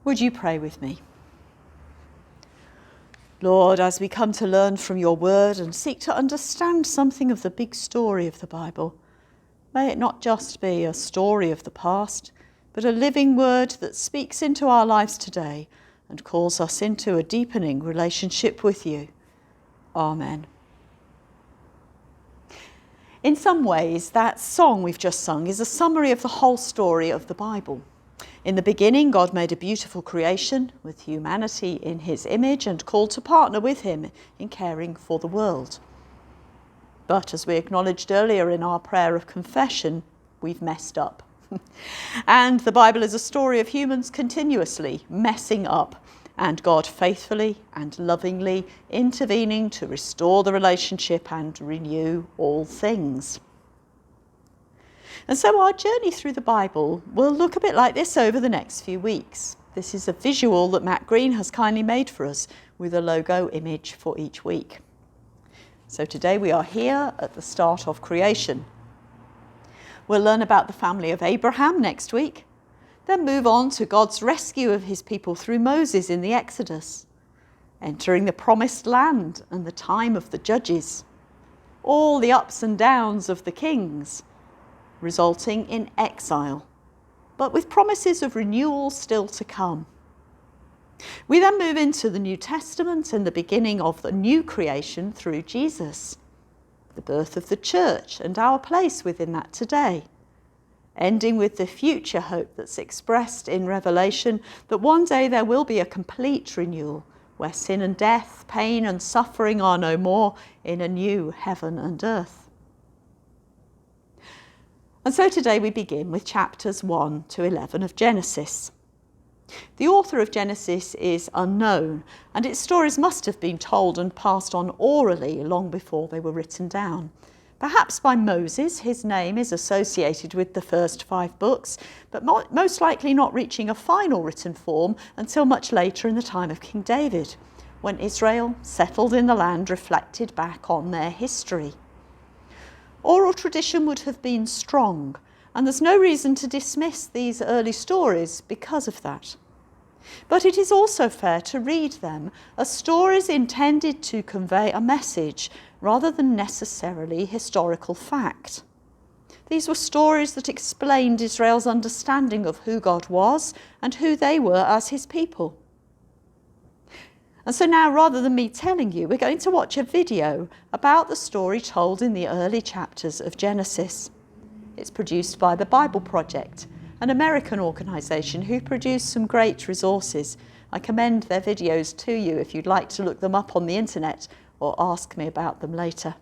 Would you pray with me? Lord, as we come to learn from your word and seek to understand something of the big story of the Bible, may it not just be a story of the past, but a living word that speaks into our lives today and calls us into a deepening relationship with you. Amen. In some ways, that song we've just sung is a summary of the whole story of the Bible. In the beginning, God made a beautiful creation with humanity in his image and called to partner with him in caring for the world. But as we acknowledged earlier in our prayer of confession, we've messed up. And the Bible is a story of humans continuously messing up and God faithfully and lovingly intervening to restore the relationship and renew all things. And so our journey through the Bible will look a bit like this over the next few weeks. This is a visual that Matt Green has kindly made for us with a logo image for each week. So today we are here at the start of creation. We'll learn about the family of Abraham next week, then move on to God's rescue of his people through Moses in the Exodus, entering the promised land and the time of the judges, all the ups and downs of the kings, resulting in exile, but with promises of renewal still to come. We then move into the New Testament and the beginning of the new creation through Jesus, the birth of the church and our place within that today, ending with the future hope that's expressed in Revelation that one day there will be a complete renewal where sin and death, pain and suffering are no more in a new heaven and earth. And so today we begin with chapters 1 to 11 of Genesis. The author of Genesis is unknown, and its stories must have been told and passed on orally long before they were written down. Perhaps by Moses, his name is associated with the first 5 books, but most likely not reaching a final written form until much later in the time of King David, when Israel, settled in the land, reflected back on their history. Oral tradition would have been strong, and there's no reason to dismiss these early stories because of that. But it is also fair to read them as stories intended to convey a message rather than necessarily historical fact. These were stories that explained Israel's understanding of who God was and who they were as his people. And so now, rather than me telling you, we're going to watch a video about the story told in the early chapters of Genesis. It's produced by the Bible Project, an American organisation who produce some great resources. I commend their videos to you if you'd like to look them up on the internet or ask me about them later.